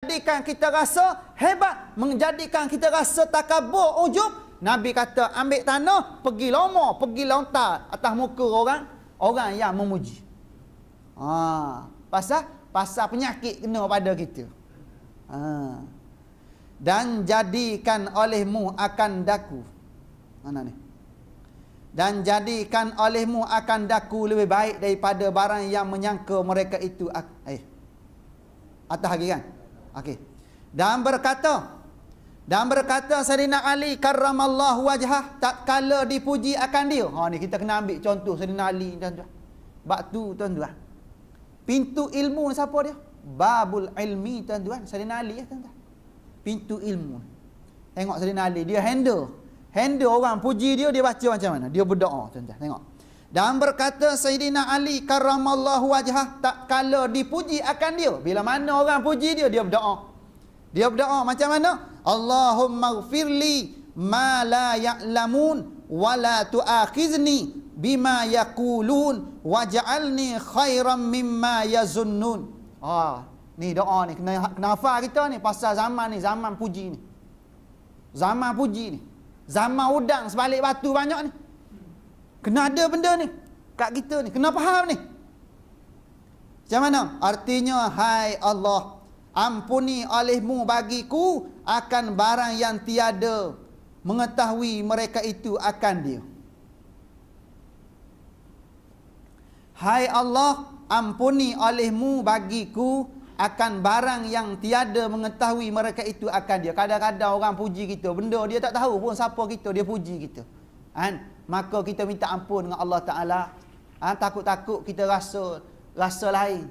menjadikan kita rasa hebat, menjadikan kita rasa takabur, ujub. Nabi kata ambil tanah, pergi lomor, pergi lontar atas muka orang yang memuji. Pasal penyakit kena pada kita. Dan jadikan olehmu akan daku. Mana ni? Dan jadikan olehmu akan daku lebih baik daripada barang yang menyangka mereka itu. Atas lagi kan? Okey. Dan berkata Sayyidina Ali karramallahu wajhah, tak kala dipuji akan dia. Ni kita kena ambil contoh Sayyidina Ali, tuan-tuan. Bab tu, tuan-tuan. Pintu ilmu siapa dia? Babul ilmi, tuan-tuan. Sayyidina Ali, tuan-tuan. Pintu ilmu. Tengok Sayyidina Ali, dia handle orang puji dia baca macam mana? Dia berdoa, tuan-tuan. Tengok. Dan berkata Sayyidina Ali karramallahu wajhah, tak kala dipuji akan dia. Bila mana orang puji dia berdoa. Dia berdoa macam mana? Allahumma ghfirli ma la ya'lamun wa la tu'akhizni bima yaqulun waj'alni khairan mimma yazunnun. Ni doa ni kena hafal kita ni pasal zaman ni, zaman puji ni. Zaman puji ni. Zaman udang sebalik batu banyak ni. Kena ada benda ni kat kita ni, kena faham ni. Macam mana? Artinya, hai Allah, ampuni olehmu bagiku akan barang yang tiada mengetahui mereka itu akan dia. Hai Allah, ampuni olehmu bagiku akan barang yang tiada mengetahui mereka itu akan dia. Kadang-kadang orang puji kita, benda dia tak tahu pun siapa kita, dia puji kita. Maka kita minta ampun dengan Allah Ta'ala. Takut-takut kita rasa lain.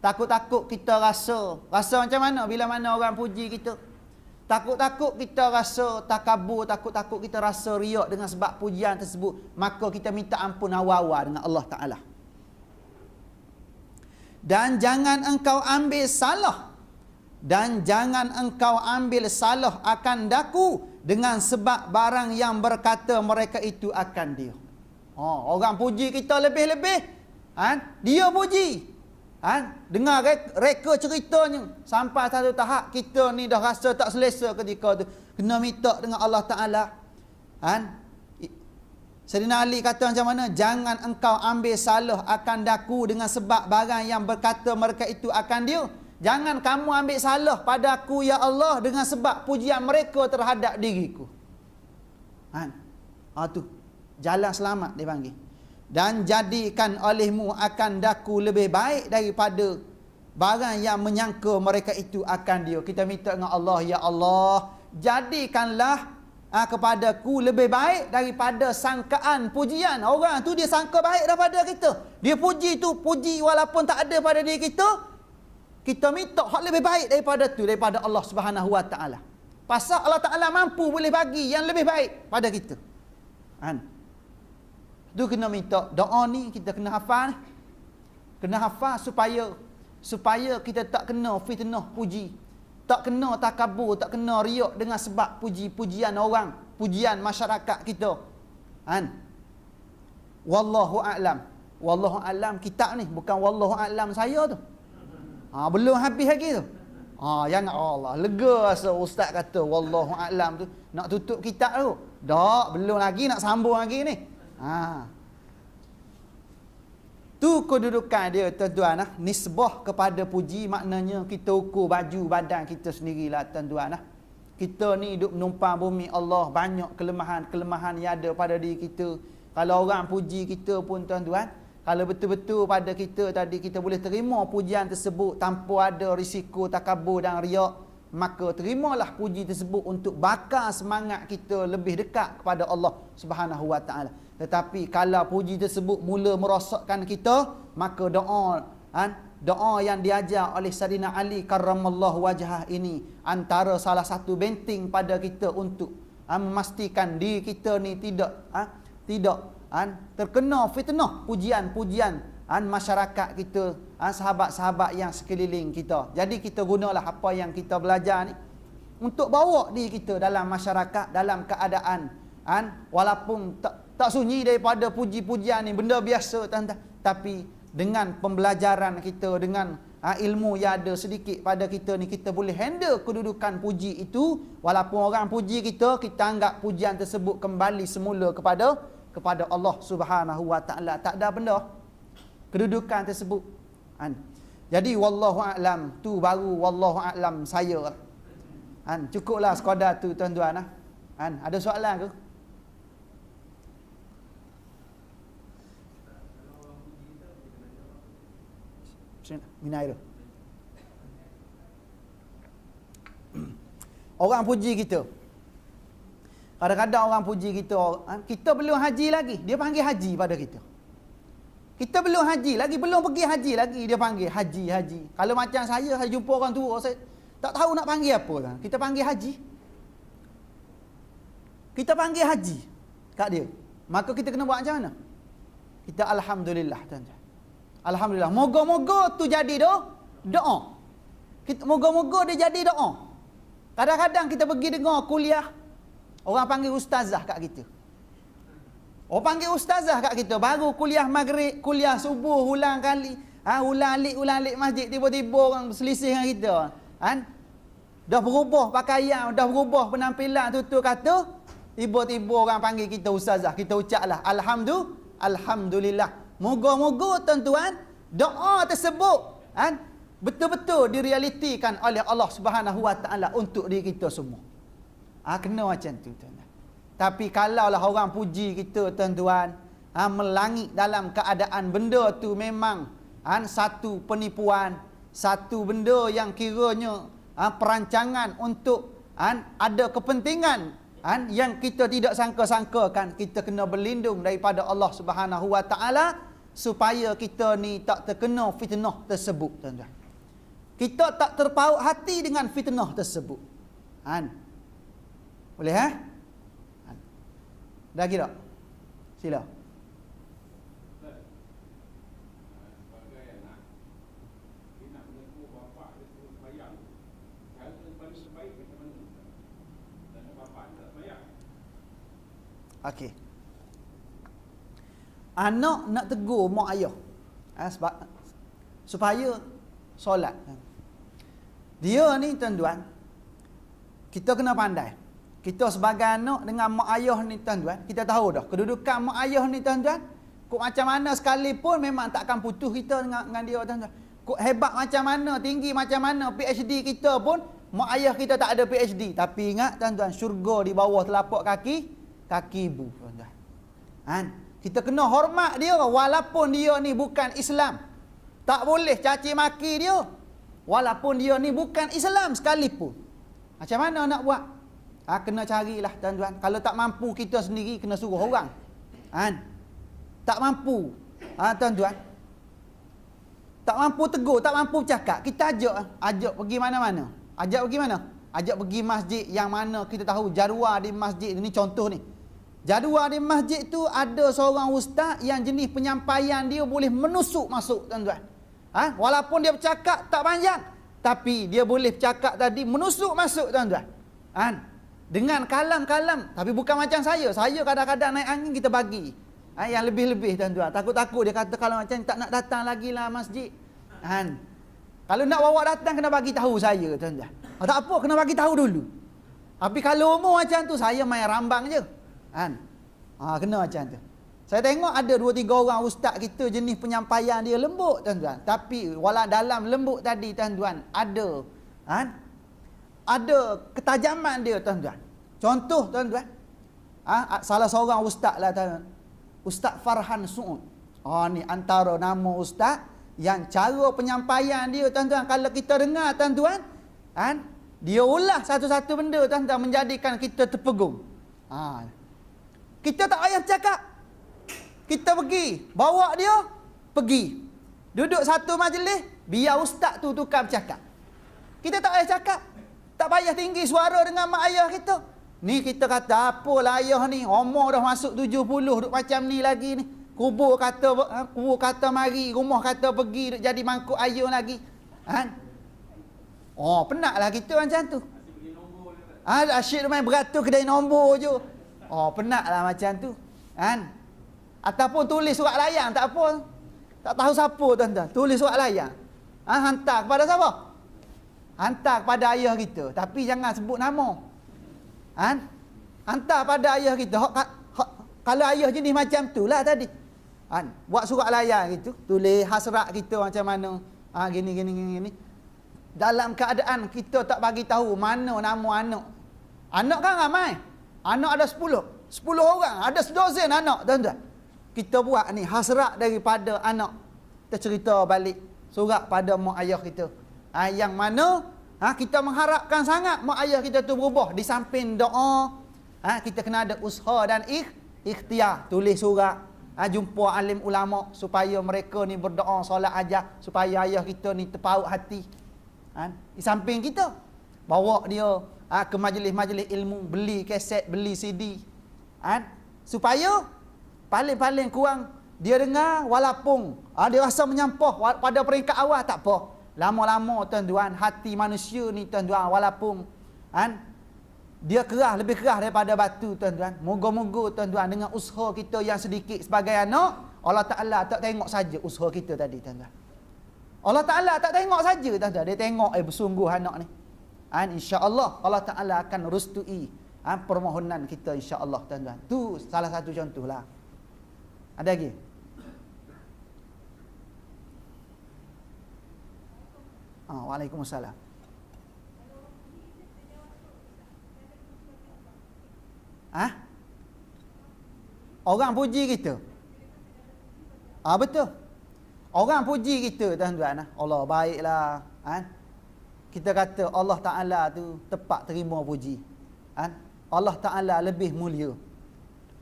Takut-takut kita rasa macam mana bila mana orang puji kita. Takut-takut kita rasa takabur, takut-takut kita rasa riak dengan sebab pujian tersebut. Maka kita minta ampun awal-awal dengan Allah Ta'ala. Dan jangan engkau ambil salah akan daku dengan sebab barang yang berkata mereka itu akan dia. Orang puji kita lebih-lebih, dia puji. Dengar reka ceritanya sampai satu tahap kita ni dah rasa tak selesa ketika tu, kena minta dengan Allah Ta'ala. Sayyidina Ali kata macam mana? Jangan engkau ambil salah akan daku dengan sebab barang yang berkata mereka itu akan dia. Jangan kamu ambil salah pada aku ya Allah dengan sebab pujian mereka terhadap diriku. Tu jalan selamat dia panggil. Dan jadikan olehmu akan daku lebih baik daripada barang yang menyangka mereka itu akan dia. Kita minta dengan Allah, ya Allah, jadikanlah kepadaku lebih baik daripada sangkaan pujian. Orang tu dia sangka baik daripada kita, dia puji tu, puji walaupun tak ada pada diri kita. Kita minta hak lebih baik daripada tu, daripada Allah Subhanahu Wa Ta'ala. Pasal Allah Ta'ala mampu boleh bagi yang lebih baik pada kita. Tu kena minta doa ni, kita kena hafal. Kena hafal supaya kita tak kena fitnah puji. Tak kena takabur, tak kena riak dengan sebab puji-pujian orang, pujian masyarakat kita. Wallahu a'lam. Wallahu a'lam kitab ni, bukan wallahu a'lam saya tu. Belum habis lagi tu. Jangan Allah lega rasa ustaz kata wallahu a'lam tu nak tutup kitab tu. Tak, belum lagi nak sambung lagi ni. Tu kedudukan dia, tuan-tuan. Nisbah kepada puji maknanya kita ukur baju badan kita sendirilah, tuan-tuan. Kita ni hidup menumpang bumi Allah, banyak kelemahan-kelemahan yang ada pada diri kita. Kalau orang puji kita pun, tuan-tuan, kalau betul-betul pada kita tadi kita boleh terima pujian tersebut tanpa ada risiko takabur dan riak, maka terimalah puji tersebut untuk bakar semangat kita lebih dekat kepada Allah Subhanahu Wa Ta'ala. Tetapi kalau puji tersebut mula merosakkan kita, maka doa yang diajar oleh Sayyidina Ali karramallahu wajhah ini antara salah satu benteng pada kita untuk memastikan diri kita ni tidak terkena fitnah pujian-pujian masyarakat kita, sahabat-sahabat yang sekeliling kita. Jadi kita gunalah apa yang kita belajar ni untuk bawa diri kita dalam masyarakat dalam keadaan walaupun tak sunyi daripada puji-pujian ni, benda biasa, tuan-tuan, tapi dengan pembelajaran kita, dengan ilmu yang ada sedikit pada kita ni, kita boleh handle kedudukan puji itu. Walaupun orang puji kita, kita anggap pujian tersebut kembali semula kepada Allah Subhanahu wa taala. Tak ada benda kedudukan tersebut. Jadi wallahu a'lam, tu baru wallahu a'lam saya. Cukuplah sekadar tu tuan-tuan. Ada soalan ke? Minum air. Orang puji kita. Kadang-kadang orang puji kita, kita belum haji lagi, dia panggil haji pada kita. Kita belum haji lagi, belum pergi haji lagi, dia panggil haji. Kalau macam saya jumpa orang tua, saya tak tahu nak panggil apa kan. Kita panggil haji. Kita panggil haji kat dia. Maka kita kena buat macam mana? Kita alhamdulillah, tuan-tuan. Alhamdulillah. Moga-moga tu jadi doa. Moga-moga dia jadi doa. Kadang-kadang kita pergi dengar kuliah, orang panggil ustazah kat kita. Orang panggil ustazah kat kita. Baru kuliah maghrib, kuliah subuh, ulang kali. Ulang alik masjid. Tiba-tiba orang berselisih dengan kita. Dah berubah pakaian, dah berubah penampilan, tutur kata. Tiba-tiba orang panggil kita ustazah. Kita ucaplah Alhamdulillah. Moga-moga tuan-tuan, doa tersebut betul-betul direalitikan oleh Allah Subhanahu wa taala untuk diri kita semua. Kena macam tu tuan-tuan. Tapi kalaulah orang puji kita tuan-tuan, melangit dalam keadaan benda tu memang satu penipuan, satu benda yang kiranya perancangan untuk ada kepentingan yang kita tidak sangka-sangkakan, kita kena berlindung daripada Allah Subhanahu wa taala supaya kita ni tak terkena fitnah tersebut, tuan-tuan. Kita tak terpaut hati dengan fitnah tersebut. Boleh Dah kira? Sila. Okey. Anak nak tegur mak ayah sebab supaya solat. Dia ni tuan-tuan, kita kena pandai. Kita sebagai anak dengan mak ayah ni tuan-tuan, kita tahu dah kedudukan mak ayah ni tuan-tuan. Kok macam mana sekalipun memang takkan putus kita dengan dia tuan-tuan. Kok hebat macam mana, tinggi macam mana PhD kita pun, mak ayah kita tak ada PhD. Tapi ingat tuan-tuan, syurga di bawah telapak kaki ibu tuan-tuan. Kita kena hormat dia walaupun dia ni bukan Islam. Tak boleh caci maki dia walaupun dia ni bukan Islam sekalipun. Macam mana nak buat? Kena carilah tuan-tuan. Kalau tak mampu kita sendiri, kena suruh orang. Tak mampu, tuan-tuan, tak mampu tegur, tak mampu cakap, kita ajak pergi mana-mana. Ajak pergi mana? Ajak pergi masjid yang mana kita tahu jadual di masjid ni, contoh ni. Jadual di masjid tu ada seorang ustaz yang jenis penyampaian dia boleh menusuk masuk, tuan-tuan. Walaupun dia bercakap tak panjang, tapi dia boleh bercakap tadi menusuk masuk, tuan-tuan. Dengan kalam-kalam, tapi bukan macam saya. Saya kadang-kadang naik angin kita bagi. Yang lebih-lebih, tuan-tuan. Takut-takut dia kata kalau macam tak nak datang lagi lah masjid. Kalau nak bawa datang kena bagi tahu saya, tuan-tuan. Tak apa, kena bagi tahu dulu. Tapi kalau umur macam tu, saya main rambang je. Kena macam tu. Saya tengok ada 2-3 orang ustaz kita jenis penyampaian dia lembut, tuan-tuan. Tapi walau dalam lembut tadi, tuan-tuan, ada ketajaman dia, tuan-tuan. Contoh, tuan-tuan, salah seorang ustaz lah, tuan-tuan. Ustaz Farhan Su'ud. Ni antara nama ustaz yang cara penyampaian dia, tuan-tuan, kalau kita dengar, tuan-tuan, dia ulah satu-satu benda, tuan-tuan, menjadikan kita terpegun. Kita tak payah cakap. Kita pergi, bawa dia, pergi. Duduk satu majlis, biar ustaz tu tukar bercakap. Kita tak payah cakap. Tak payah tinggi suara dengan mak ayah kita. Ni kita kata, apalah ayah ni, umur dah masuk 70, duduk macam ni lagi ni. Kubur kata mari, rumah kata pergi, duduk jadi mangkuk ayah lagi. Penatlah kita macam tu. Asyik main beratur kedai nombor je. Penatlah macam tu. Ataupun tulis surat layang, tak apa. Tak tahu siapa, tuan-tuan. Tulis surat layang. Hantar kepada siapa? Hantar kepada ayah kita. Tapi jangan sebut nama. Hantar pada ayah kita. Kalau ayah jenis macam tu lah tadi. Buat surat layar gitu. Tulis hasrat kita macam mana. Gini. Dalam keadaan kita tak bagi tahu mana nama anak. Anak kan ramai. Anak ada 10. 10 orang. Ada sedozen anak, tuan-tuan. Kita buat ni hasrat daripada anak. Kita cerita balik surat pada mak ayah kita. Yang mana kita mengharapkan sangat mak ayah kita tu berubah. Di samping doa, kita kena ada usaha dan ikhtiar. Tulis surat, jumpa alim ulama supaya mereka ni berdoa, solat ajar supaya ayah kita ni terpaut hati. Di samping kita bawa dia ke majlis-majlis ilmu, beli kaset, beli CD. Supaya paling-paling kurang dia dengar, walaupun dia rasa menyampah pada peringkat awal, tak apa. Lama-lama tuan-tuan, hati manusia ni tuan-tuan, walaupun dia keras, lebih keras daripada batu tuan-tuan. Moga-moga tuan-tuan dengan usaha kita yang sedikit sebagai anak, Allah Ta'ala tak tengok saja usaha kita tadi tuan-tuan. Allah Ta'ala tak tengok saja tuan-tuan. Dia tengok bersungguh anak ni. InsyaAllah Allah Ta'ala akan restui permohonan kita, insyaAllah tuan-tuan. Tu salah satu contoh lah. Ada lagi? Waalaikumsalam. Orang puji kita. Betul. Orang puji kita tuan-tuan. Allah baiklah. Kita kata Allah Ta'ala tu tepat terima puji. Allah Ta'ala lebih mulia.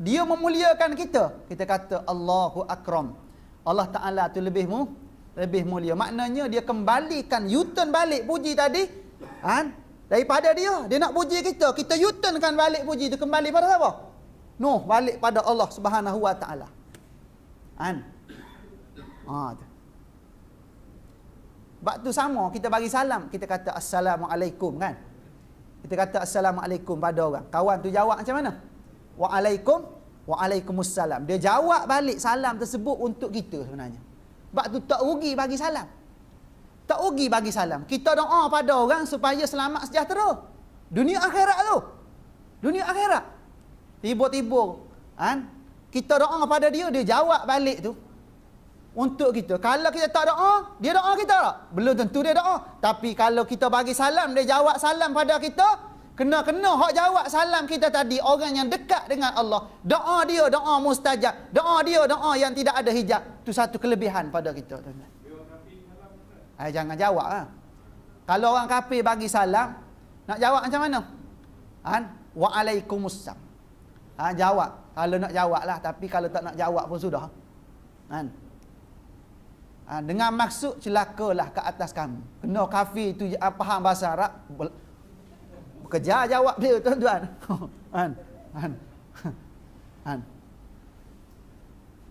Dia memuliakan kita. Kita kata Allahu Akram. Allah Ta'ala tu lebih mulia. Maknanya dia kembalikan, U-turn balik puji tadi. Daripada dia nak puji kita. Kita U-turn kan balik puji tu. Kembali pada siapa? Balik pada Allah Subhanahu Wa Ta'ala. Sebab tu sama, kita bagi salam. Kita kata Assalamualaikum kan. Kita kata Assalamualaikum pada orang. Kawan tu jawab macam mana? Waalaikumsalam. Dia jawab balik salam tersebut untuk kita sebenarnya. Sebab tu tak rugi bagi salam. Tak rugi bagi salam. Kita doa pada orang supaya selamat sejahtera. Dunia akhirat tu. Dunia akhirat. Tiba-tiba kita doa pada dia, dia jawab balik tu untuk kita. Kalau kita tak doa, dia doa kita tak? Belum tentu dia doa. Tapi kalau kita bagi salam, dia jawab salam pada kita, kena hak jawab salam kita tadi orang yang dekat dengan Allah. Doa dia doa mustajab. Doa dia doa yang tidak ada hijab. Itu satu kelebihan pada kita, tuan-tuan. Jangan jawab. Kalau orang kafir bagi salam, nak jawab macam mana? Waalaikumsalam. Jawab. Kalau nak jawab lah. Tapi kalau tak nak jawab pun sudah. Dengan maksud celakalah ke atas kamu. Kena kafir tu faham bahasa Arab. Kejar jawab dia, tuan-tuan.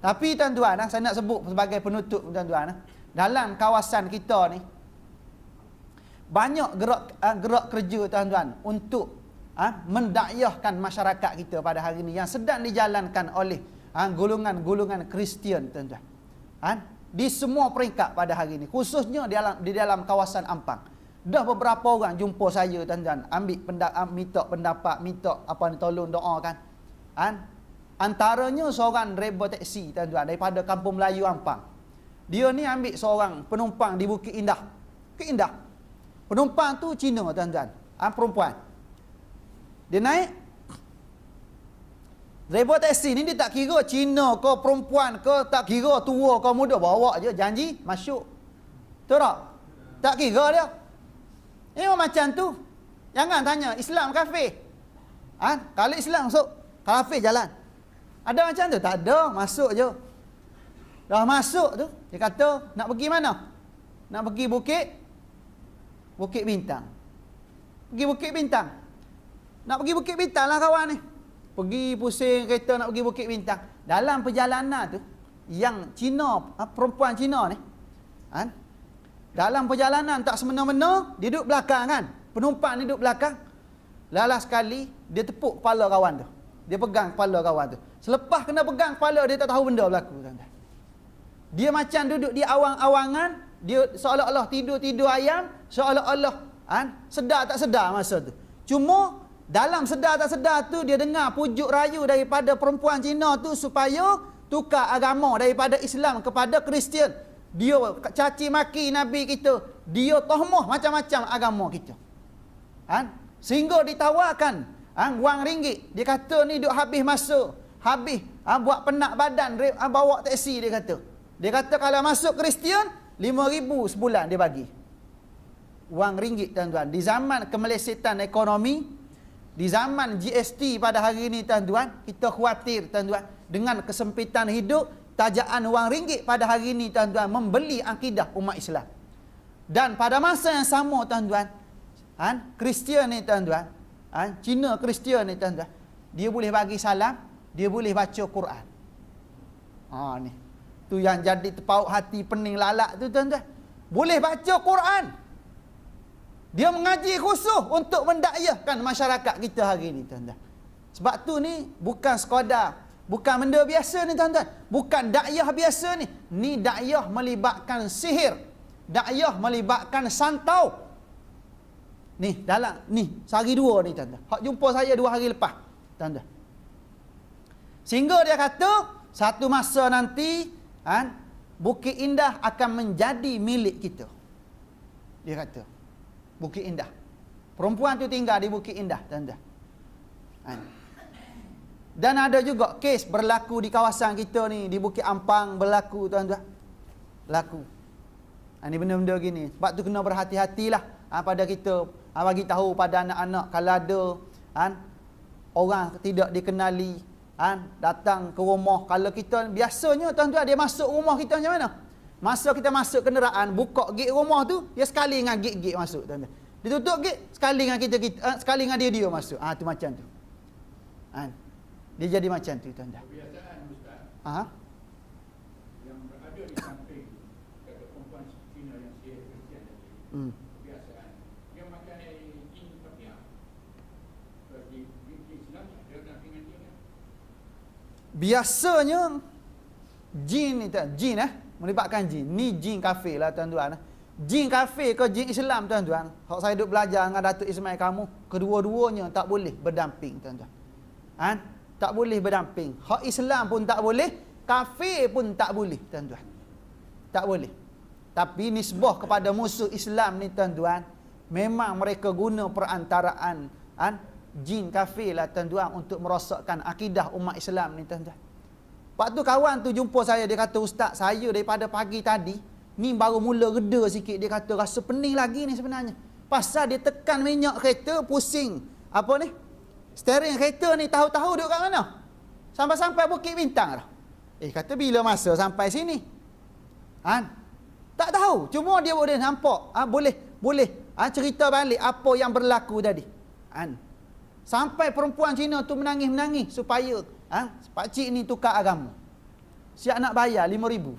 Tapi tuan-tuan, saya nak sebut sebagai penutup tuan-tuan. Dalam kawasan kita ni banyak gerak kerja tuan-tuan untuk mendakwahkan masyarakat kita pada hari ini yang sedang dijalankan oleh golongan-golongan Kristian tuan-tuan. Di semua peringkat pada hari ini, khususnya di dalam kawasan Ampang. Dah beberapa orang jumpa saya tuan-tuan, minta pendapat, minta tolong doakan. Antaranya seorang driver taksi tuan-tuan daripada Kampung Melayu Ampang. Dia ni ambil seorang penumpang di Bukit Indah. Bukit Indah. Penumpang tu Cina tuan-tuan, perempuan. Dia naik. Driver taksi ni dia tak kira Cina ke perempuan ke, tak kira tua ke muda, bawa je janji masuk. Betul tak? Tak kira dia. Memang macam tu. Jangan tanya Islam kafir. Kalau Islam masuk, kafir jalan. Ada macam tu? Tak ada, masuk je. Dah masuk tu, dia kata nak pergi mana? Nak pergi Bukit Bintang. Pergi Bukit Bintang. Nak pergi Bukit Bintang lah kawan ni. Pergi pusing kereta nak pergi Bukit Bintang. Dalam perjalanan tu, yang Cina, perempuan Cina ni, dalam perjalanan tak semena-mena, dia duduk belakang kan. Penumpang ni duduk belakang. Lala sekali, dia tepuk kepala kawan tu. Dia pegang kepala kawan tu. Selepas kena pegang kepala, dia tak tahu benda berlaku. Dia macam duduk di awang-awangan, dia seolah-olah tidur-tidur ayam, seolah-olah sedar tak sedar masa tu. Cuma dalam sedar tak sedar tu dia dengar pujuk rayu daripada perempuan Cina tu supaya tukar agama daripada Islam kepada Kristian. Dia caci maki Nabi kita, dia tohmah macam-macam agama kita. Sehingga ditawarkan wang ringgit. Dia kata ni duk habis masa, habis buat penak badan, bawa teksi dia kata. Dia kata kalau masuk Kristian 5,000 sebulan dia bagi. Wang ringgit tuan-tuan. Di zaman kemelesetan ekonomi, di zaman GST pada hari ini tuan-tuan, kita khawatir tuan-tuan dengan kesempitan hidup, tajaan wang ringgit pada hari ini tuan-tuan membeli akidah umat Islam. Dan pada masa yang sama tuan-tuan, Kristian ni tuan-tuan, Cina Kristian ni tuan-tuan, dia boleh bagi salam, dia boleh baca Quran. Ni tu yang jadi terpaut hati pening lalak tu tuan-tuan. Boleh baca Quran. Dia mengaji khusus untuk mendakwahkan masyarakat kita hari ini tuan-tuan. Sebab tu ni bukan sekadar, bukan benda biasa ni tuan-tuan. Bukan dakwah biasa ni. Ni dakwah melibatkan sihir. Dakwah melibatkan santau. Ni dalam ni sehari dua ni tuan-tuan. Hak jumpa saya 2 hari lepas tuan-tuan. Sehingga dia kata satu masa nanti Bukit Indah akan menjadi milik kita. Dia kata Bukit Indah. Perempuan tu tinggal di Bukit Indah tuan-tuan. Dan ada juga kes berlaku di kawasan kita ni, di Bukit Ampang berlaku tuan-tuan. Berlaku. Ini benda-benda gini. Sebab tu kena berhati-hatilah pada kita. Bagi tahu pada anak-anak kalau ada orang tidak dikenali datang ke rumah. Kalau kita biasanya tuan-tuan dia masuk rumah kita macam mana? Masa kita masuk kenderaan, buka gate rumah tu, dia sekali dengan gate masuk tuan-tuan. Dia tutup gate, sekali dengan kita sekali dengan dia masuk. Tu macam tu. Dia jadi macam tu tuan-tuan. Kebiasaan Ustaz. Yang berada di samping kata perempuan Cina yang sihir Kristian tadi. Kebiasaan. Dia macam jin tapiah. Di Islam dia dampingan dia kan. Biasanya jin ni jin melibatkan jin. Ni jin kafir lah tuan-tuan. Jin kafir ke jin Islam tuan-tuan. Hak saya duk belajar dengan Datuk Ismail kamu, kedua-duanya tak boleh berdamping tuan-tuan. Tak boleh berdamping. Hak Islam pun tak boleh, kafir pun tak boleh tuan-tuan. Tak boleh. Tapi nisbah kepada musuh Islam ni tuan-tuan, memang mereka guna perantaraan jin kafir lah tuan-tuan untuk merosakkan akidah umat Islam ni tuan-tuan. Waktu kawan tu jumpa saya, dia kata, "Ustaz, saya daripada pagi tadi ni baru mula reda sikit." Dia kata rasa pening lagi ni sebenarnya. Pasal dia tekan minyak kereta pusing. Apa ni? Steering kereta ni tahu-tahu duduk kat mana? Sampai-sampai Bukit Bintang dah. Kata bila masa sampai sini? Tak tahu. Cuma dia boleh nampak. Boleh cerita balik apa yang berlaku tadi. Sampai perempuan Cina tu menangis-menangis supaya pakcik ni tukar agama. Siap nak bayar 5,000.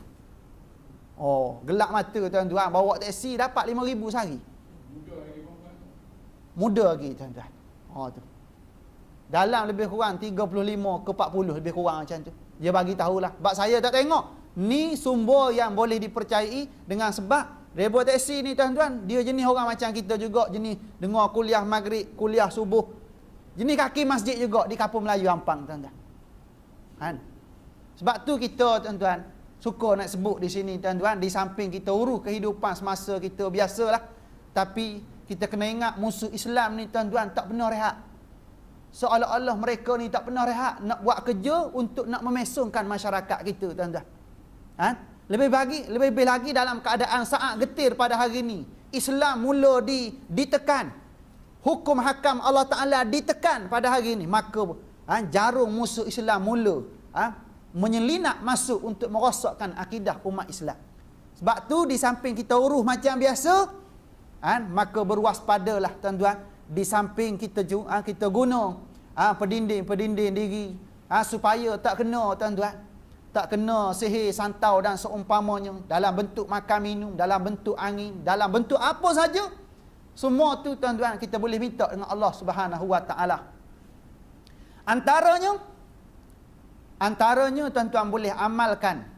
Gelak mata tuan-tuan. Bawa teksi dapat 5,000 sehari. Muda lagi tuan-tuan. Tu. Dalam lebih kurang 35 ke 40 lebih kurang macam tu. Dia bagi tahulah. Sebab saya tak tengok. Ni sumber yang boleh dipercayai dengan sebab rebo teksi ni tuan-tuan, dia jenis orang macam kita juga, jenis dengar kuliah maghrib, kuliah subuh. Jenis kaki masjid juga di Kampung Melayu Ampang tuan-tuan. Sebab tu kita tuan-tuan suka nak sebut di sini tuan-tuan, di samping kita urus kehidupan semasa kita biasalah, tapi kita kena ingat musuh Islam ni tuan-tuan tak pernah rehat. Seolah-olah mereka ni tak pernah rehat nak buat kerja untuk nak memesongkan masyarakat kita tuan-tuan. Lebih lagi dalam keadaan saat getir pada hari ini, Islam mula ditekan. Hukum hakam Allah Ta'ala ditekan pada hari ini. Maka jarum musuh Islam mula menyelinap masuk untuk merosakkan akidah umat Islam. Sebab tu di samping kita urus macam biasa, maka berwaspadalah tuan-tuan. Di samping kita guna pendinding diri supaya tak kena tuan-tuan, tak kena sihir, santau dan seumpamanya dalam bentuk makan minum, dalam bentuk angin, dalam bentuk apa saja. Semua tu tuan-tuan kita boleh minta dengan Allah Subhanahu Wa Taala. Antaranya tuan-tuan boleh amalkan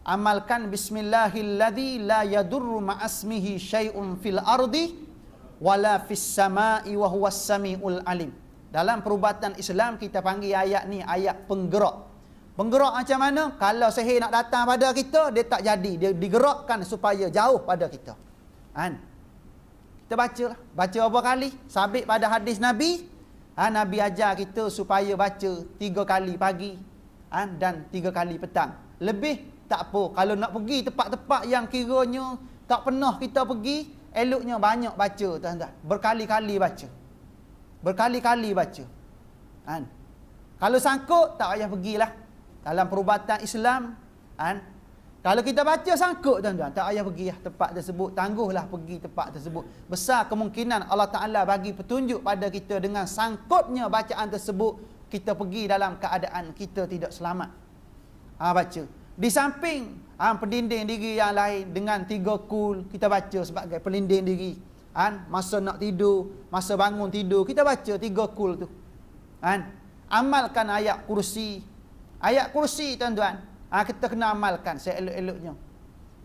amalkan bismillahilladzi la yadurru ma'asmihi syai'un fil ardi wala fis sama'i wa huwas samiul alim. Dalam perubatan Islam kita panggil ayat ni ayat penggerak. Penggerak macam mana? Kalau sihir nak datang pada kita, dia tak jadi, dia digerakkan supaya jauh pada kita. Kan? Kita bacalah. Baca berapa kali? Sabit pada hadis Nabi. Nabi ajar kita supaya baca 3 kali pagi dan 3 kali petang. Lebih tak apa. Kalau nak pergi tempat-tempat yang kiranya tak pernah kita pergi, eloknya banyak baca, tuan-tuan. Berkali-kali baca. Berkali-kali baca. Kalau sangkut, tak payah pergilah. Dalam perubatan Islam, kalau kita baca sangkut, tuan-tuan, tak payah pergi tempat tersebut. Tangguhlah pergi tempat tersebut. Besar kemungkinan Allah Ta'ala bagi petunjuk pada kita dengan sangkutnya bacaan tersebut, kita pergi dalam keadaan kita tidak selamat. Baca. Di samping pendinding diri yang lain dengan 3 kul, kita baca sebagai pelindung diri. Masa nak tidur, masa bangun tidur, kita baca 3 kul tu. Amalkan ayat kursi. Ayat kursi, tuan-tuan, kita kena amalkan seelok-eloknya.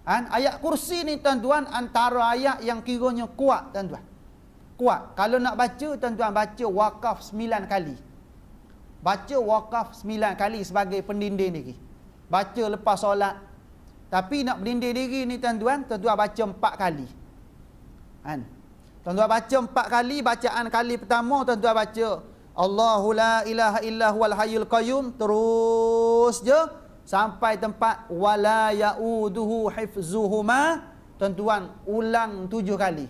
Ayat kursi ni, tuan-tuan, antara ayat yang kiranya kuat, tuan-tuan. Kuat. Kalau nak baca, tuan-tuan, baca wakaf 9 kali. Baca wakaf 9 kali sebagai pendinding diri. Baca lepas solat. Tapi nak pendinding diri ni, tuan-tuan, tuan-tuan baca 4 kali. Tuan-tuan baca 4 kali. Bacaan kali pertama, tuan-tuan baca Allahu la ilaha illa huwal hayyul qayyum, terus je sampai tempat wala yauduhu hifzuhuma. Tuan-tuan ulang 7 kali.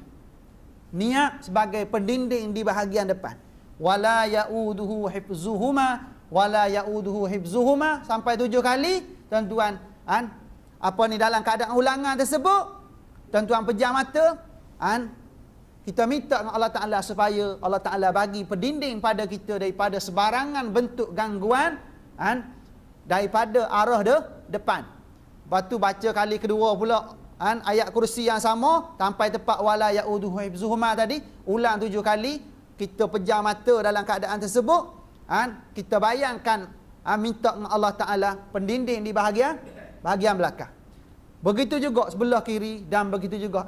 Niat sebagai pendinding di bahagian depan. Wala yauduhu hifzuhuma, wala yauduhu hifzuhuma sampai 7 kali. Tuan-tuan, apa ni, dalam keadaan ulangan tersebut, tuan-tuan pejam mata, kita minta dengan Allah Ta'ala supaya Allah Ta'ala bagi pendinding pada kita daripada sebarangan bentuk gangguan daripada arah depan. Lepas tu baca kali kedua pula ayat kursi yang sama sampai tempat wala yauduhu hifzuhuma tadi, ulang 7 kali. Kita pejam mata dalam keadaan tersebut, kita bayangkan minta dengan Allah Ta'ala pendinding di bahagian belakang. Begitu juga sebelah kiri dan begitu juga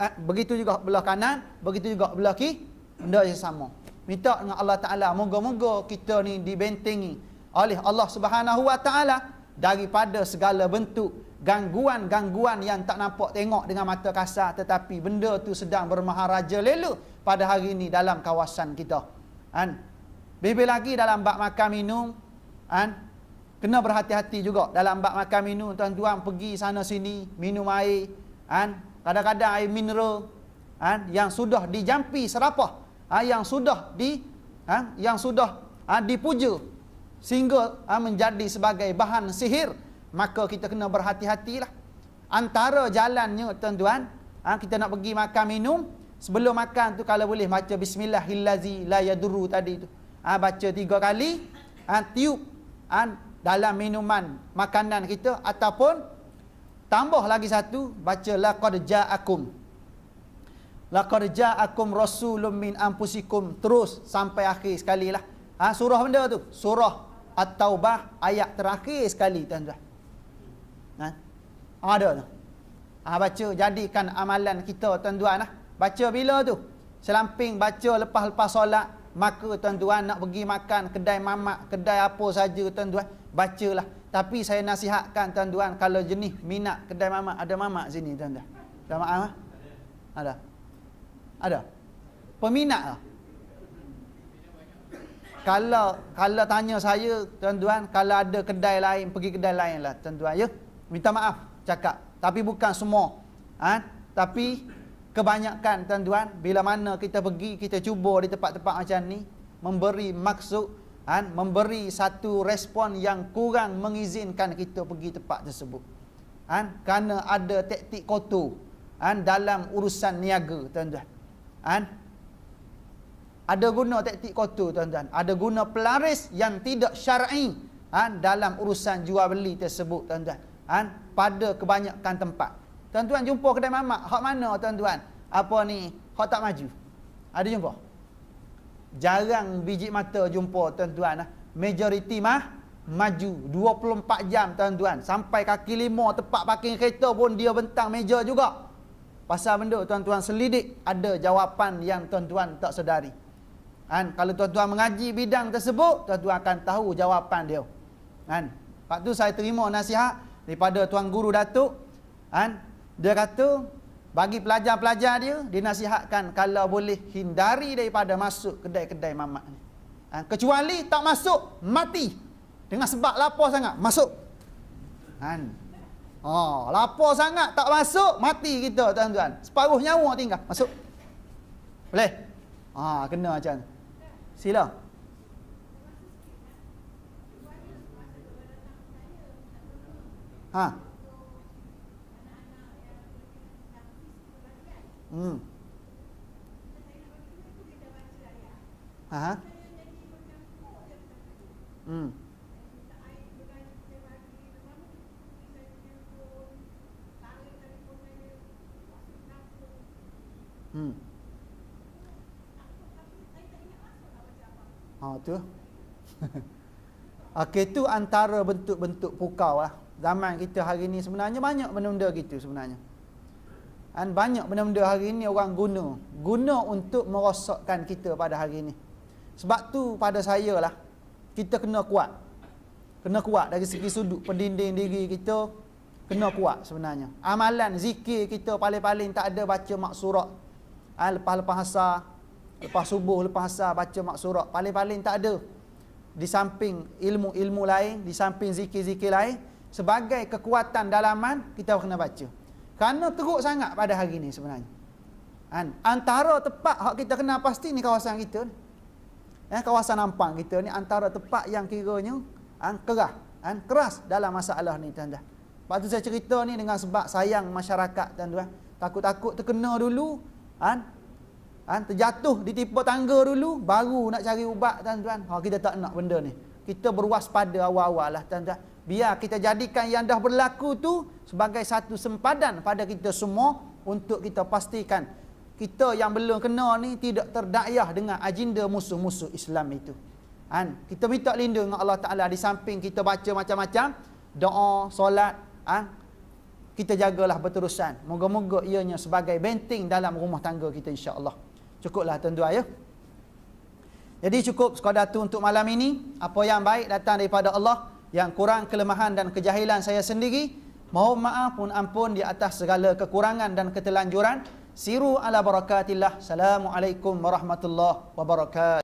belah kanan, begitu juga belah kiri, benda yang sama. Minta dengan Allah Ta'ala, moga-moga kita ni dibentengi oleh Allah Subhanahu Wa Ta'ala daripada segala bentuk gangguan-gangguan yang tak nampak tengok dengan mata kasar, tetapi benda tu sedang bermaharaja lela pada hari ini dalam kawasan kita. Lebih lagi dalam bab makan minum, kena berhati-hati juga dalam bab makan minum, tuan-tuan. Pergi sana sini minum air, kadang-kadang air mineral yang sudah dijampi serapah, yang sudah dipuja sehingga menjadi sebagai bahan sihir, maka kita kena berhati-hatilah. Antara jalannya, tuan-tuan, kita nak pergi makan minum, sebelum makan tu kalau boleh baca bismillahilladzi la yadurru tadi tu, baca 3 kali, tiup dalam minuman makanan kita, ataupun tambah lagi satu, baca laqad ja'akum rasulun min anfusikum, terus sampai akhir sekali lah. Surah benda tu, surah At-Taubah ayat terakhir sekali, tuan-tuan. Ada tu. Baca, jadikan amalan kita, tuan-tuan. Baca bila tu? Selamping baca lepas-lepas solat, maka tuan-tuan nak pergi makan kedai mamak, kedai apa saja, tuan-tuan, bacalah. Tapi saya nasihatkan, tuan-tuan, kalau jenis minat kedai mamak, ada mamak sini, tuan-tuan. Ada mamak? Ada. Peminat lah. Kalau tanya saya, tuan-tuan, kalau ada kedai lain, pergi kedai lain lah, tuan-tuan, ya. Minta maaf cakap, tapi bukan semua. Tapi kebanyakan, tuan-tuan, bila mana kita pergi, kita cuba di tempat-tempat macam ni, memberi maksud, memberi satu respon yang kurang mengizinkan kita pergi tempat tersebut. Kerana ada taktik kotor dalam urusan niaga, tuan-tuan. Ada guna taktik kotor, tuan-tuan. Ada guna pelaris yang tidak syar'i dalam urusan jual beli tersebut, tuan-tuan. Pada kebanyakan tempat. Tuan-tuan jumpa kedai mamak, hak mana, tuan-tuan? Apa ni, hak tak maju. Ada jumpa? Jarang biji mata jumpa, tuan-tuan. Majoriti maju 24 jam tuan-tuan. Sampai kaki lima tempat parking kereta pun dia bentang meja juga. Pasal benda tuan-tuan selidik, ada jawapan yang tuan-tuan tak sedari. Kan, kalau tuan-tuan mengaji bidang tersebut, tuan-tuan akan tahu jawapan dia. Kan, lepas tu saya terima nasihat daripada tuan guru Datuk. Kan, dia kata bagi pelajar-pelajar dia, dinasihatkan kalau boleh hindari daripada masuk kedai-kedai mamak ni. Kan, kecuali tak masuk, mati. Dengan sebab lapar sangat, masuk. Kan, lapar sangat tak masuk, mati kita tuan-tuan. Separuh nyawa tinggal, masuk. Boleh? Kena macam tu. Sila. Tu. Okey, tu antara bentuk-bentuk pukau lah. Zaman kita hari ni sebenarnya banyak benda-benda gitu sebenarnya. Dan banyak benda-benda hari ni orang guna untuk merosakkan kita pada hari ni. Sebab tu pada saya lah, kita kena kuat. Kena kuat dari segi sudut pendinding diri kita, kena kuat sebenarnya. Amalan zikir kita paling-paling tak ada baca maksurat. Lepas-lepas asar, lepas subuh, lepas asar baca maksurat, paling-paling tak ada. Di samping ilmu-ilmu lain, di samping zikir-zikir lain, sebagai kekuatan dalaman kita kena baca. Kerana teruk sangat pada hari ni sebenarnya. Antara tempat hak kita kena pasti ni kawasan kita ni. Kawasan Ampang kita ni antara tempat yang kiranya keras dalam masalah ni tuan-tuan. Sebab tu saya cerita ni dengan sebab sayang masyarakat tuan-tuan. Takut-takut terkena dulu, terjatuh di tipe tangga dulu, baru nak cari ubat tuan-tuan. Kita tak nak benda ni. Kita berwaspada awal-awal lah tuan-tuan. Biar kita jadikan yang dah berlaku tu sebagai satu sempadan pada kita semua untuk kita pastikan kita yang belum kena ni tidak terdakyah dengan agenda musuh-musuh Islam itu. Kita minta lindung dengan Allah Ta'ala. Di samping kita baca macam-macam doa, solat, kita jagalah berterusan. Moga-moga ianya sebagai benteng dalam rumah tangga kita, insya-Allah. Cukuplah tuan-tuan ya. Jadi cukup sekadar tu untuk malam ini. Apa yang baik datang daripada Allah, yang kurang kelemahan dan kejahilan saya sendiri. Mohon maaf pun ampun di atas segala kekurangan dan ketelanjuran. Siru ala barakatillah. Assalamualaikum warahmatullahi wabarakatuh.